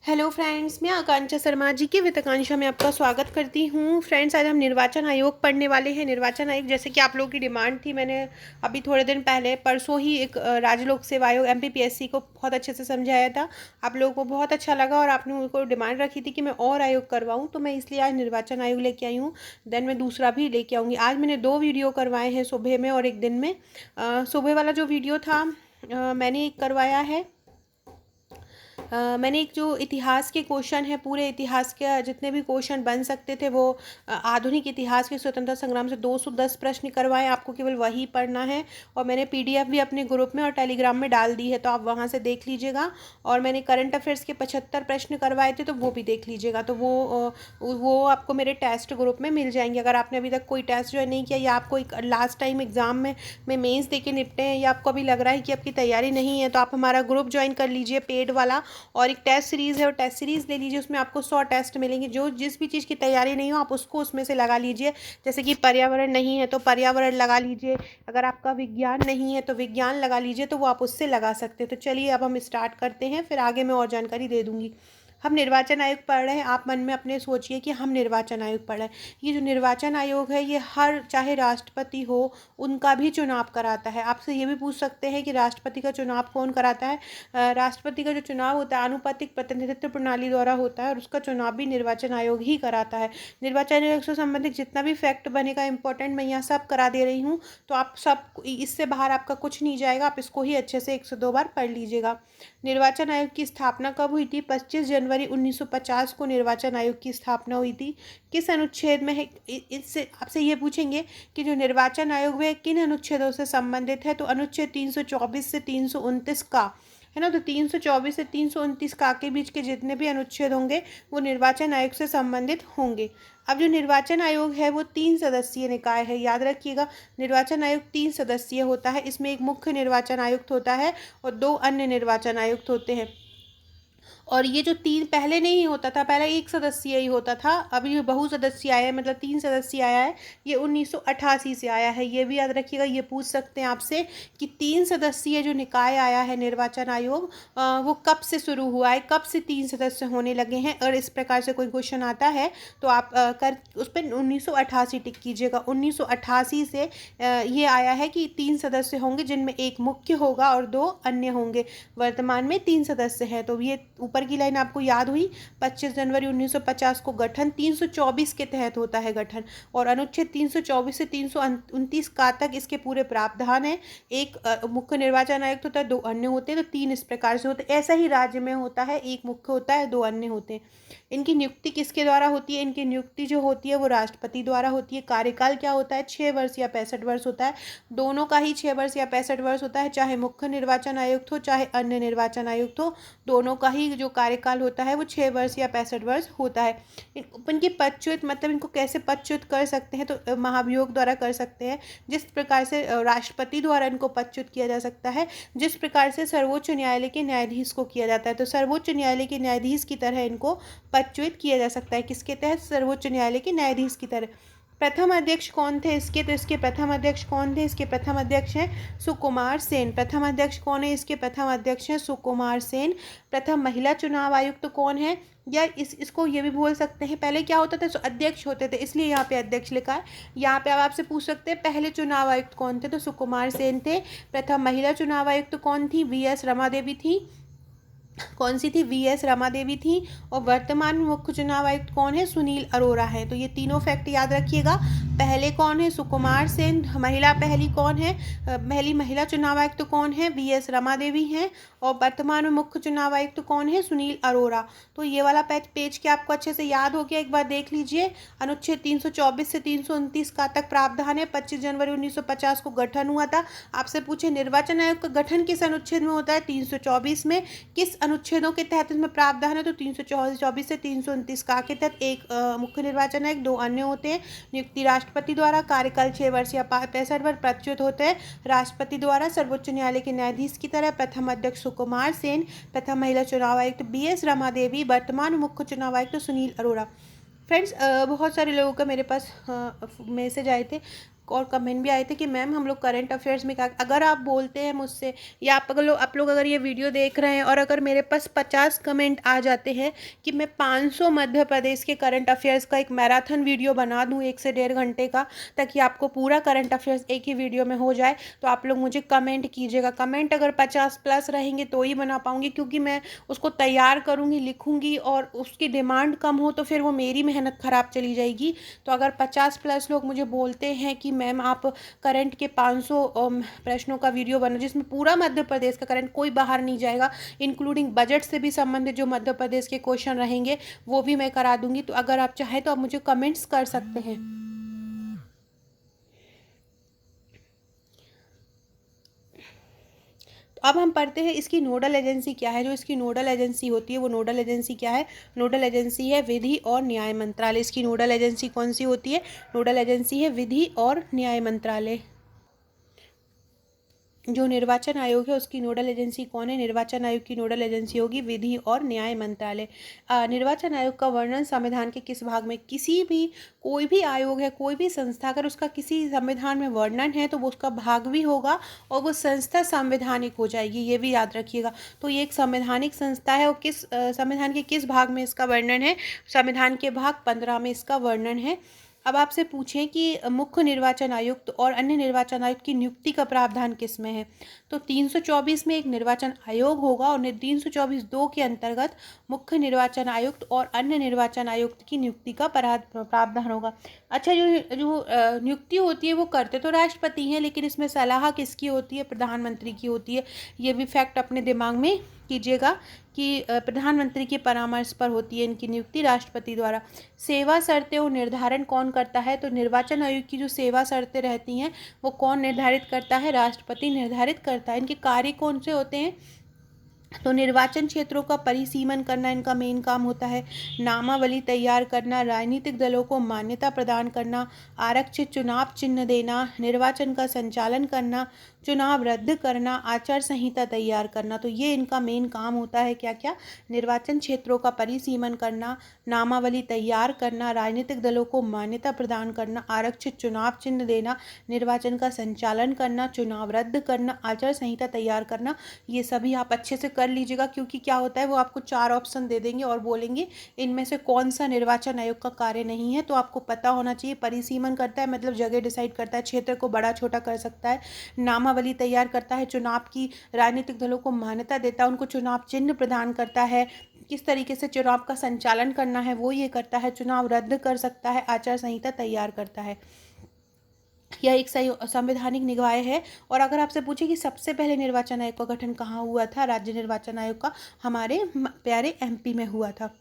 Hello friends, मैं आकांक्षा शर्मा जी की वित्त आकांक्षा में आपका स्वागत करती हूँ। फ्रेंड्स, आज हम निर्वाचन आयोग पढ़ने वाले हैं। निर्वाचन आयोग, जैसे कि आप लोगों की डिमांड थी, मैंने अभी थोड़े दिन पहले परसों ही एक राज्य लोक सेवा आयोग एमपीपीएससी को बहुत अच्छे से समझाया था। आप लोगों को बहुत अच्छा लगा और आपने उनको डिमांड रखी थी कि मैं और आयोग करवाऊँ, तो मैं इसलिए आज निर्वाचन आयोग लेके आई हूँ। देन मैं दूसरा भी लेके आऊँगी। आज मैंने 2 वीडियो करवाए हैं, सुबह में और एक दिन में। सुबह वाला जो वीडियो था मैंने एक करवाया है। मैंने एक जो इतिहास के क्वेश्चन है, पूरे इतिहास के जितने भी क्वेश्चन बन सकते थे, वो आधुनिक इतिहास के स्वतंत्रता संग्राम से 210 प्रश्न करवाए। आपको केवल वही पढ़ना है और मैंने पीडीएफ भी अपने ग्रुप में और टेलीग्राम में डाल दी है, तो आप वहाँ से देख लीजिएगा। और मैंने करंट अफेयर्स के 75 प्रश्न करवाए थे, तो वो भी देख लीजिएगा। तो वो आपको मेरे टेस्ट ग्रुप में मिल जाएंगे। अगर आपने अभी तक कोई टेस्ट ज्वाइन नहीं किया, या आपको लास्ट टाइम एग्जाम में मेंस दे के निपटे हैं, या आपको अभी लग रहा है कि आपकी तैयारी नहीं है, तो आप हमारा ग्रुप ज्वाइन कर लीजिए, पेड वाला। और एक टेस्ट सीरीज़ है, और टेस्ट सीरीज़ ले लीजिए। उसमें आपको 100 टेस्ट मिलेंगे। जो जिस भी चीज़ की तैयारी नहीं हो, आप उसको उसमें से लगा लीजिए। जैसे कि पर्यावरण नहीं है तो पर्यावरण लगा लीजिए। अगर आपका विज्ञान नहीं है तो विज्ञान लगा लीजिए, तो वो आप उससे लगा सकते हैं। तो चलिए अब हम स्टार्ट करते हैं, फिर आगे मैं और जानकारी दे दूँगी। हम निर्वाचन आयोग पढ़ रहे हैं। आप मन में अपने सोचिए कि हम निर्वाचन आयोग पढ़ रहे हैं। ये जो निर्वाचन आयोग है, ये हर, चाहे राष्ट्रपति हो, उनका भी चुनाव कराता है। आपसे ये भी पूछ सकते हैं कि राष्ट्रपति का चुनाव कौन कराता है। राष्ट्रपति का जो चुनाव होता है, आनुपातिक प्रतिनिधित्व प्रणाली द्वारा होता है, और उसका चुनाव भी निर्वाचन आयोग ही कराता है। निर्वाचन आयोग से संबंधित जितना भी फैक्ट बनेगा इंपॉर्टेंट, मैं यहाँ सब करा दे रही हूँ। तो आप सब, इससे बाहर आपका कुछ नहीं जाएगा। आप इसको ही अच्छे से 102 बार पढ़ लीजिएगा। निर्वाचन आयोग की स्थापना कब हुई थी? 25 जनवरी 1950 को निर्वाचन आयोग की स्थापना हुई थी। किस अनुच्छेद में है? इससे आपसे ये पूछेंगे कि जो निर्वाचन आयोग है किन अनुच्छेदों से संबंधित है, तो अनुच्छेद 324 से 329 का, है ना। तो 324 से 329 का के बीच के जितने भी अनुच्छेद होंगे, वो निर्वाचन आयोग से संबंधित होंगे। अब जो निर्वाचन आयोग है, वो 3 सदस्यीय निकाय है, याद रखिएगा। निर्वाचन आयोग 3 सदस्यीय होता है। इसमें एक मुख्य निर्वाचन आयुक्त होता है और 2 अन्य निर्वाचन आयुक्त होते हैं। और ये जो 3 पहले नहीं होता था, पहले 1 सदस्यीय ही होता था। अब ये बहुसदस्यीय आया है, मतलब 3 सदस्यीय आया है। ये 1988 से आया है, ये भी याद रखिएगा। ये पूछ सकते हैं आपसे कि 3 सदस्यीय जो निकाय आया है निर्वाचन आयोग, वो कब से शुरू हुआ है, कब से 3 सदस्य होने लगे हैं। और इस प्रकार से कोई क्वेश्चन आता है तो आप उस पर 1988 टिक कीजिएगा। 1988 से ये आया है कि 3 सदस्य होंगे, जिनमें एक मुख्य होगा और 2 अन्य होंगे। वर्तमान में 3 सदस्य हैं। तो ये ऊपर की लाइन आपको याद हुई। 25 जनवरी 1950 को गठन 324 के तहत होता है गठन, और अनुच्छेद 324 से 329 का तक इसके पूरे प्रावधान है। एक मुख्य निर्वाचन आयुक्त होता है, 2 अन्य होते हैं। तो 3 इस प्रकार से होते हैं। ऐसा ही राज्य में होता है, एक मुख्य होता है, 2 अन्य होते हैं। इनकी नियुक्ति किसके द्वारा होती है? इनकी नियुक्ति जो होती है वो राष्ट्रपति द्वारा होती है। कार्यकाल क्या होता है? 6 वर्ष या 65 वर्ष होता है। दोनों का ही 6 वर्ष या 65 वर्ष होता है, चाहे मुख्य निर्वाचन आयुक्त हो, चाहे अन्य निर्वाचन आयुक्त हो। दोनों का ही जो कार्यकाल होता है वो 6 वर्ष या 65 वर्ष होता है। इनकी पदच्युत, मतलब इनको कैसे पदच्युत कर सकते हैं? तो महाभियोग द्वारा कर सकते हैं। जिस प्रकार से राष्ट्रपति द्वारा इनको पदच्युत किया जा सकता है, जिस प्रकार से सर्वोच्च न्यायालय के न्यायाधीश को किया जाता है। तो सर्वोच्च न्यायालय के न्यायाधीश की तरह इनको पदच्युत किया जा सकता है। किसके तहत? सर्वोच्च न्यायालय के न्यायाधीश की तरह। प्रथम अध्यक्ष कौन थे इसके? तो इसके प्रथम अध्यक्ष कौन थे? इसके प्रथम अध्यक्ष हैं सुकुमार सेन। प्रथम अध्यक्ष कौन है इसके? प्रथम अध्यक्ष हैं सुकुमार सेन। प्रथम महिला चुनाव आयुक्त तो कौन है? या इसको ये भी बोल सकते हैं, पहले क्या होता था? तो अध्यक्ष होते थे, इसलिए यहाँ पे अध्यक्ष लिखा है। यहाँ पे अब आपसे पूछ सकते हैं पहले चुनाव आयुक्त कौन थे? तो सुकुमार सेन थे। प्रथम महिला चुनाव आयुक्त कौन थी? वीएस रमा देवी थी। कौन सी थी? वीएस रमा देवी थी। और वर्तमान मुख्य चुनाव आयुक्त कौन है? सुनील अरोड़ा है। तो ये तीनों फैक्ट याद रखिएगा। पहले कौन है? सुकुमार सेन। महिला पहली कौन है? पहली महिला चुनाव आयुक्त कौन है? वीएस रमा देवी हैं। और वर्तमान में मुख्य चुनाव आयुक्त कौन है? सुनील अरोड़ा। तो ये वाला पेज क्या आपको अच्छे से याद हो गया? एक बार देख लीजिए। अनुच्छेद 324 से 329 का तक प्रावधान है। 25 जनवरी 1950 को गठन हुआ था। आपसे पूछे निर्वाचन आयोग का गठन किस अनुच्छेद में होता है? 324 में। किस अनुच्छेदों के तहत इसमें प्रावधान है? तो 324 से 329 का के तहत एक मुख्य निर्वाचन आयुक्त, 2 अन्य होते हैं। नियुक्ति राष्ट्रपति द्वारा। कार्यकाल 6 वर्ष या 65 वर्ष। पदच्युत होते हैं राष्ट्रपति द्वारा सर्वोच्च न्यायालय के न्यायाधीश की तरह। प्रथम अध्यक्ष सुकुमार सेन। प्रथम महिला चुनाव आयुक्त बीएस रमा देवी। वर्तमान मुख्य चुनाव आयुक्त सुनील अरोड़ा। फ्रेंड्स, बहुत सारे लोगों का मेरे पास मैसेज आए थे। और कमेंट भी आए थे कि मैम हम लोग करंट अफेयर्स में क्या, अगर आप बोलते हैं मुझसे या आप लोग अगर ये वीडियो देख रहे हैं और अगर मेरे पास 50 कमेंट आ जाते हैं कि मैं 500 मध्य प्रदेश के करंट अफेयर्स का एक मैराथन वीडियो बना दूं 1 से 1.5 घंटे का, ताकि आपको पूरा करंट अफेयर्स एक ही वीडियो में हो जाए, तो आप लोग मुझे कमेंट कीजिएगा। कमेंट अगर 50+ रहेंगे तो ही बना पाऊँगी, क्योंकि मैं उसको तैयार करूँगी, लिखूँगी और उसकी डिमांड कम हो तो फिर वो मेरी मेहनत ख़राब चली जाएगी। तो अगर 50+ लोग मुझे बोलते हैं कि मैम आप करंट के 500 प्रश्नों का वीडियो बनो जिसमें पूरा मध्य प्रदेश का करंट, कोई बाहर नहीं जाएगा, इंक्लूडिंग बजट से भी संबंधित जो मध्य प्रदेश के क्वेश्चन रहेंगे वो भी मैं करा दूंगी। तो अगर आप चाहें तो आप मुझे कमेंट्स कर सकते हैं। तो अब हम पढ़ते हैं इसकी नोडल एजेंसी क्या है। जो इसकी नोडल एजेंसी होती है वो नोडल एजेंसी क्या है? नोडल एजेंसी है विधि और न्याय मंत्रालय। इसकी नोडल एजेंसी कौन सी होती है? नोडल एजेंसी है विधि और न्याय मंत्रालय। जो निर्वाचन आयोग है उसकी नोडल एजेंसी कौन है? निर्वाचन आयोग की नोडल एजेंसी होगी विधि और न्याय मंत्रालय। निर्वाचन आयोग का वर्णन संविधान के किस भाग में? किसी भी कोई भी आयोग है, कोई भी संस्था, अगर उसका किसी संविधान में वर्णन है तो वो उसका भाग भी होगा और वो संस्था संवैधानिक हो जाएगी, ये भी याद रखिएगा। तो ये एक संवैधानिक संस्था है और किस संविधान के किस भाग में इसका वर्णन है? संविधान के भाग 15 में इसका वर्णन है। अब आपसे पूछें कि मुख्य निर्वाचन आयुक्त और अन्य निर्वाचन आयुक्त की नियुक्ति का प्रावधान किस में है? तो 324 में एक निर्वाचन आयोग होगा और 324(2) के अंतर्गत मुख्य निर्वाचन आयुक्त और अन्य निर्वाचन आयुक्त की नियुक्ति का प्रावधान होगा। अच्छा, जो जो नियुक्ति होती है वो करते तो राष्ट्रपति हैं, लेकिन इसमें सलाह किसकी होती है? प्रधानमंत्री की होती है। ये भी फैक्ट अपने दिमाग में कीजिएगा कि प्रधानमंत्री के परामर्श पर होती है इनकी नियुक्ति राष्ट्रपति द्वारा। सेवा शर्तें और निर्धारण कौन करता है? तो निर्वाचन आयोग की जो सेवा शर्तें रहती हैं वो कौन निर्धारित करता है? राष्ट्रपति निर्धारित करता है। इनके कार्य कौन से होते हैं? तो निर्वाचन क्षेत्रों का परिसीमन करना इनका मेन काम होता है। नामावली तैयार करना, राजनीतिक दलों को मान्यता प्रदान करना, आरक्षित चुनाव चिन्ह देना, निर्वाचन का संचालन करना, चुनाव रद्द करना, आचार संहिता तैयार करना। तो ये इनका मेन काम होता है। क्या क्या? निर्वाचन क्षेत्रों का परिसीमन करना, नामावली तैयार करना, राजनीतिक दलों को मान्यता प्रदान करना, आरक्षित चुनाव चिन्ह देना, निर्वाचन का संचालन करना, चुनाव रद्द करना, आचार संहिता तैयार करना। ये सभी आप अच्छे से कर लीजिएगा, क्योंकि क्या होता है वो आपको 4 ऑप्शन दे देंगे और बोलेंगे इनमें से कौन सा निर्वाचन आयोग का कार्य नहीं है। तो आपको पता होना चाहिए। परिसीमन करता है मतलब जगह डिसाइड करता है, क्षेत्र को बड़ा छोटा कर सकता है। नामावली तैयार करता है, चुनाव की राजनीतिक दलों को मान्यता देता है, उनको चुनाव चिन्ह प्रदान करता है, किस तरीके से चुनाव का संचालन करना है वो ये करता है, चुनाव रद्द कर सकता है, आचार संहिता तैयार करता है। यह एक सही संवैधानिक निकाय है। और अगर आपसे पूछे कि सबसे पहले निर्वाचन आयोग का गठन कहाँ हुआ था? राज्य निर्वाचन आयोग का हमारे प्यारे एमपी में हुआ था।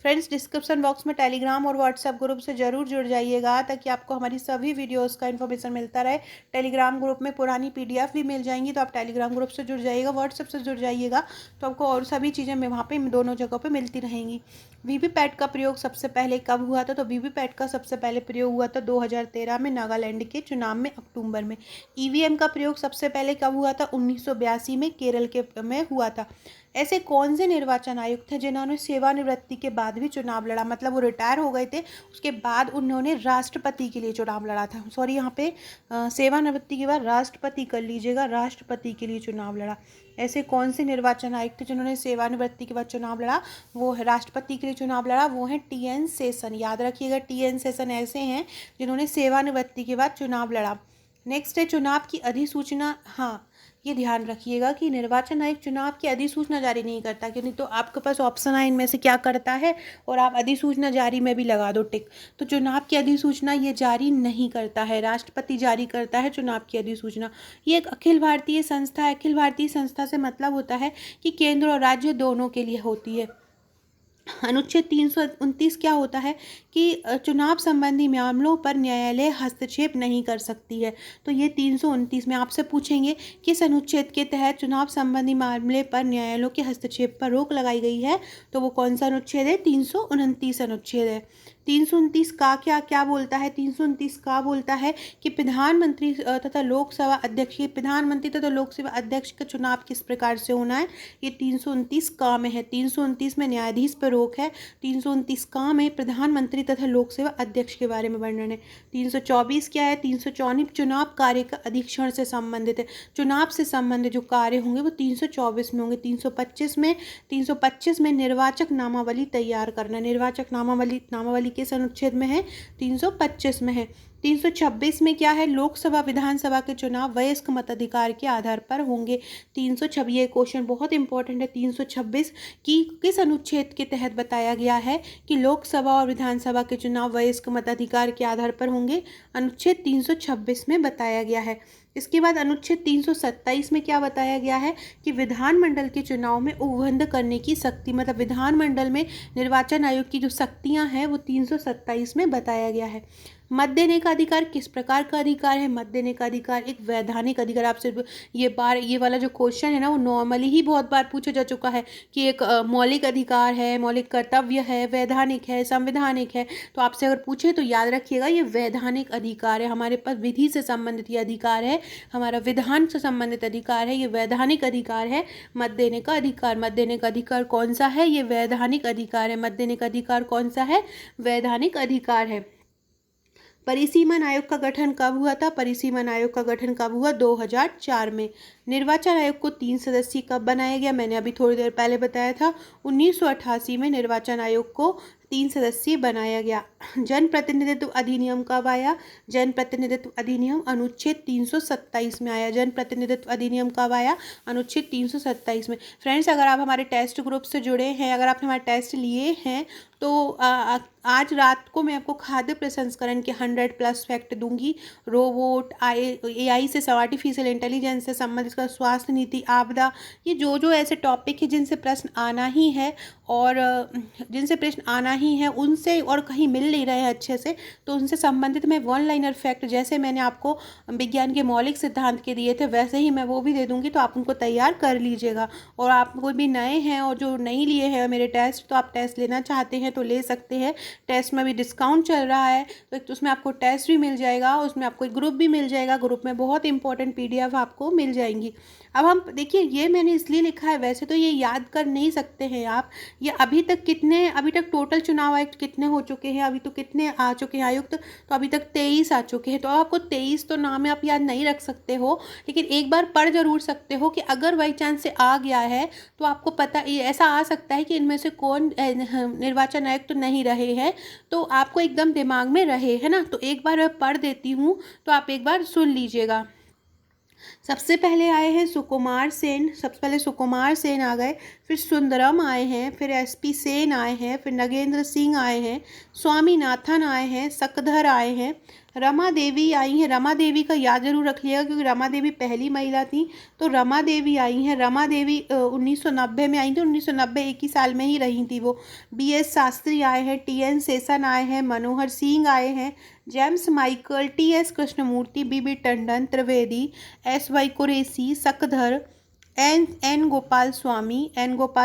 फ्रेंड्स, डिस्क्रिप्शन बॉक्स में टेलीग्राम और व्हाट्सएप ग्रुप से ज़रूर जुड़ जाइएगा, ताकि आपको हमारी सभी वीडियोस का इन्फॉर्मेशन मिलता रहे। टेलीग्राम ग्रुप में पुरानी पीडीएफ भी मिल जाएंगी, तो आप टेलीग्राम ग्रुप से जुड़ जाइएगा, व्हाट्सएप से जुड़ जाइएगा, तो आपको और सभी चीज़ें वहाँ पे दोनों जगहों पे मिलती रहेंगी। वीवीपैट का प्रयोग सबसे पहले कब हुआ था? तो वीवीपैट का सबसे पहले प्रयोग हुआ था 2013 में नागालैंड के चुनाव में अक्टूबर में। ईवीएम का प्रयोग सबसे पहले कब हुआ था? 1982 में केरल के में हुआ था। ऐसे कौन से निर्वाचन आयुक्त थे जिन्होंने सेवानिवृत्ति के बाद भी चुनाव लड़ा? मतलब वो रिटायर हो गए थे, उसके बाद उन्होंने राष्ट्रपति के लिए चुनाव लड़ा था। सॉरी, यहाँ पे सेवानिवृत्ति के बाद राष्ट्रपति कर लीजिएगा, राष्ट्रपति के लिए चुनाव लड़ा। ऐसे कौन से निर्वाचन आयुक्त थे जिन्होंने सेवानिवृत्ति के बाद चुनाव लड़ा? वो है राष्ट्रपति के लिए चुनाव लड़ा, वो है टी.एन. शेषन। याद रखिएगा, टी.एन. शेषन ऐसे हैं जिन्होंने सेवानिवृत्ति के बाद चुनाव लड़ा। नेक्स्ट है चुनाव की अधिसूचना। हाँ, ये ध्यान रखिएगा कि निर्वाचन आयोग चुनाव की अधिसूचना जारी नहीं करता, क्योंकि तो आपके पास ऑप्शन है इनमें से क्या करता है, और आप अधिसूचना जारी में भी लगा दो टिक। तो चुनाव की अधिसूचना ये जारी नहीं करता है, राष्ट्रपति जारी करता है चुनाव की अधिसूचना। ये एक अखिल भारतीय संस्था है। अखिल भारतीय संस्था से मतलब होता है कि केंद्र और राज्य दोनों के लिए होती है। अनुच्छेद 329 क्या होता है कि चुनाव संबंधी मामलों पर न्यायालय हस्तक्षेप नहीं कर सकती है। तो ये 329 में आपसे पूछेंगे किस अनुच्छेद के तहत चुनाव संबंधी मामले पर न्यायालयों के हस्तक्षेप पर रोक लगाई गई है, तो वो कौन सा अनुच्छेद है? 329 अनुच्छेद है। 329 का क्या क्या बोलता है? 329 का बोलता है कि प्रधानमंत्री तथा लोकसभा अध्यक्ष, ये प्रधानमंत्री तथा लोकसभा अध्यक्ष का चुनाव किस प्रकार से होना है, ये 329 का में है। 329 में न्यायाधीश पर रोक है, 329 का में प्रधानमंत्री तथा लोकसभा अध्यक्ष के बारे में वर्णन है। 324 क्या है? 324 चुनाव कार्य का अधीक्षण से संबंधित है। चुनाव से संबंधित जो कार्य होंगे वो 324 में होंगे। 325 में निर्वाचक नामावली तैयार करना। निर्वाचक नामावली किस अनुच्छेद में है? 325 में है। 326 में क्या है? लोकसभा विधानसभा के चुनाव वयस्क मताधिकार के आधार पर होंगे। 326, ये क्वेश्चन बहुत इंपॉर्टेंट है। 326 की किस अनुच्छेद के तहत बताया गया है कि लोकसभा और विधानसभा के चुनाव वयस्क मताधिकार के आधार पर होंगे? अनुच्छेद 326 में बताया गया है। इसके बाद अनुच्छेद 327 में क्या बताया गया है कि विधानमंडल के चुनाव में उपबंध करने की शक्ति, मतलब विधानमंडल में निर्वाचन आयोग की जो शक्तियां हैं वो 327 में बताया गया है। मत देने का अधिकार किस प्रकार का अधिकार है? मत देने का अधिकार एक वैधानिक अधिकार। आपसे ये वाला जो क्वेश्चन है ना वो नॉर्मली ही बहुत बार पूछा जा चुका है कि एक मौलिक अधिकार है, मौलिक कर्तव्य है, वैधानिक है, संवैधानिक है। तो आपसे अगर पूछे तो याद रखिएगा ये वैधानिक अधिकार है। हमारे पास विधि से संबंधित ये अधिकार है, हमारा विधान से संबंधित अधिकार है, ये वैधानिक अधिकार है। मत देने का अधिकार, मत देने का अधिकार कौन सा है? ये वैधानिक अधिकार है। मत देने का अधिकार कौन सा है? वैधानिक अधिकार है। परिसीमन आयोग का गठन कब हुआ था? परिसीमन आयोग का गठन कब हुआ? 2004 में। निर्वाचन आयोग को 3 सदस्यीय कब बनाया गया? मैंने अभी थोड़ी देर पहले बताया था, 1988 में निर्वाचन आयोग को 3 सदस्यीय बनाया गया। जन प्रतिनिधित्व अधिनियम कब आया? जन प्रतिनिधित्व अधिनियम अनुच्छेद 327 में आया। जन प्रतिनिधित्व अधिनियम कब आया? अनुच्छेद 327 में। फ्रेंड्स, अगर आप हमारे टेस्ट ग्रुप से जुड़े हैं, अगर आपने हमारे टेस्ट लिए हैं तो आज रात को मैं आपको खाद्य प्रसंस्करण के 100+ फैक्ट दूंगी। रोबोट, AI से, आर्टिफिशियल इंटेलिजेंस से संबंधित, स्वास्थ्य नीति, आपदा, ये जो ऐसे टॉपिक है जिनसे प्रश्न आना ही है और जिनसे प्रश्न आना ही है उनसे और कहीं मिल नहीं रहे हैं अच्छे से, तो उनसे संबंधित मैं 1 लाइनर फैक्ट, जैसे मैंने आपको विज्ञान के मौलिक सिद्धांत के दिए थे वैसे ही मैं वो भी दे दूंगी, तो आप उनको तैयार कर लीजिएगा। और आप कोई भी नए हैं और जो नहीं लिए हैं मेरे टेस्ट, तो आप टेस्ट लेना चाहते हैं तो ले सकते हैं। टेस्ट में भी डिस्काउंट चल रहा है, तो एक तो उसमें आपको टेस्ट भी मिल जाएगा, उसमें आपको एक ग्रुप भी मिल जाएगा। ग्रुप में बहुत इंपॉर्टेंट PDF आपको मिल जाएंगी। अब हम देखिए, ये मैंने इसलिए लिखा है, वैसे तो ये याद कर नहीं सकते हैं आप। ये अभी तक टोटल चुनाव आयुक्त कितने हो चुके हैं, अभी तो कितने आ चुके हैं आयुक्त, तो अभी तक 23 आ चुके हैं। तो आपको 23 तो नाम आप याद नहीं रख सकते हो, लेकिन एक बार पढ़ जरूर सकते हो कि अगर बाई चांस से आ गया है तो आपको पता, ये ऐसा आ सकता है कि इनमें से कौन निर्वाचन आयुक्त तो नहीं रहे हैं, तो आपको एकदम दिमाग में रहे, है ना। तो एक बार मैं पढ़ देती हूँ तो आप एक बार सुन लीजिएगा। सबसे पहले आए हैं सुकुमार सेन, सबसे पहले सुकुमार सेन आ गए, फिर सुंदरम आए हैं, फिर SP सेन आए हैं, फिर नगेंद्र सिंह आए हैं, स्वामीनाथन आए हैं, सकधर आए हैं, रमा देवी आई हैं। रमा देवी का याद जरूर रखिएगा क्योंकि रमा देवी पहली महिला थी, तो रमा देवी आई हैं। रमा देवी 1990 में आई थी, 1990 एक ही साल में ही रही थी वो। BS शास्त्री आए हैं, TN शेषन आए हैं, मनोहर सिंह आए हैं, James Michael, TS Krishnamurthy, BB Tandon, Trivedi, SY Qureshi, Shakdher, N Gopal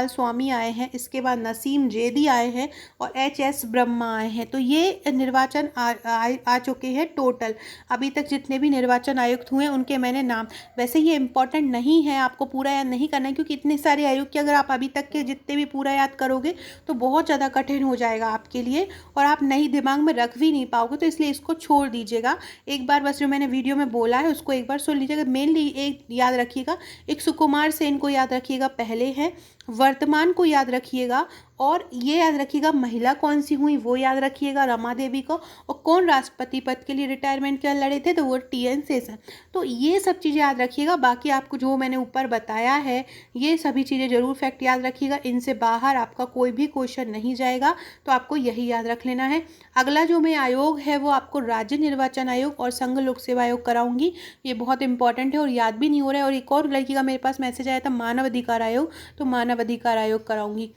Swami आए हैं। इसके बाद नसीम जेदी आए हैं और HS ब्रह्मा आए हैं। तो ये निर्वाचन आ चुके हैं टोटल। अभी तक जितने भी निर्वाचन आयुक्त हुए उनके मैंने नाम, वैसे ये इंपॉर्टेंट नहीं है, आपको पूरा याद नहीं करना है क्योंकि इतने सारे आयुक्त के अगर आप अभी तक के जितने भी पूरा याद करोगे तो बहुत ज़्यादा कठिन हो जाएगा आपके लिए और आप नहीं दिमाग में रख भी नहीं पाओगे, तो इसलिए इसको छोड़ दीजिएगा। एक बार बस जो मैंने वीडियो में बोला है उसको एक बार सुन लीजिएगा। मेनली एक याद रखिएगा, एक सुकुमार सेन को याद रखिएगा पहले हैं, वर्तमान को याद रखिएगा, और ये याद रखिएगा महिला कौन सी हुई वो याद रखिएगा, रमा देवी को, और कौन राष्ट्रपति पद के लिए रिटायरमेंट के लड़े थे तो वो TN शेषन। तो ये सब चीज़ें याद रखिएगा। बाकी आपको जो मैंने ऊपर बताया है ये सभी चीज़ें जरूर फैक्ट याद रखिएगा, इनसे बाहर आपका कोई भी क्वेश्चन नहीं जाएगा, तो आपको यही याद रख लेना है। अगला जो मैं आयोग है वो आपको राज्य निर्वाचन आयोग और संघ लोक सेवा आयोग कराऊंगी, ये बहुत इंपॉर्टेंट है और याद भी नहीं हो रहा है। और एक और लड़की का मेरे पास मैसेज आया था मानव अधिकार आयोग, तो मानव अधिकार आयोग कराऊंगी।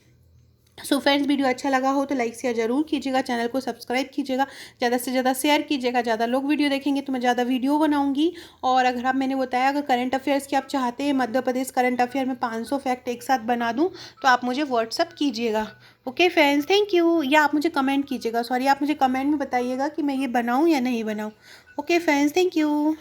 सो फ्रेंड्स, वीडियो अच्छा लगा हो तो लाइक शेयर जरूर कीजिएगा, चैनल को सब्सक्राइब कीजिएगा, ज़्यादा से ज़्यादा शेयर कीजिएगा। ज़्यादा लोग वीडियो देखेंगे तो मैं ज़्यादा वीडियो बनाऊंगी। और अगर आप, मैंने बताया, अगर करंट अफेयर्स की आप चाहते हैं मध्य प्रदेश करंट अफेयर में 500 फैक्ट एक साथ बना दूं तो आप मुझे व्हाट्सअप कीजिएगा। Okay friends, thank you. या आप मुझे कमेंट कीजिएगा, सॉरी, आप मुझे कमेंट में बताइएगा कि मैं ये बनाऊँ या नहीं बनाऊँ। Okay friends, thank you.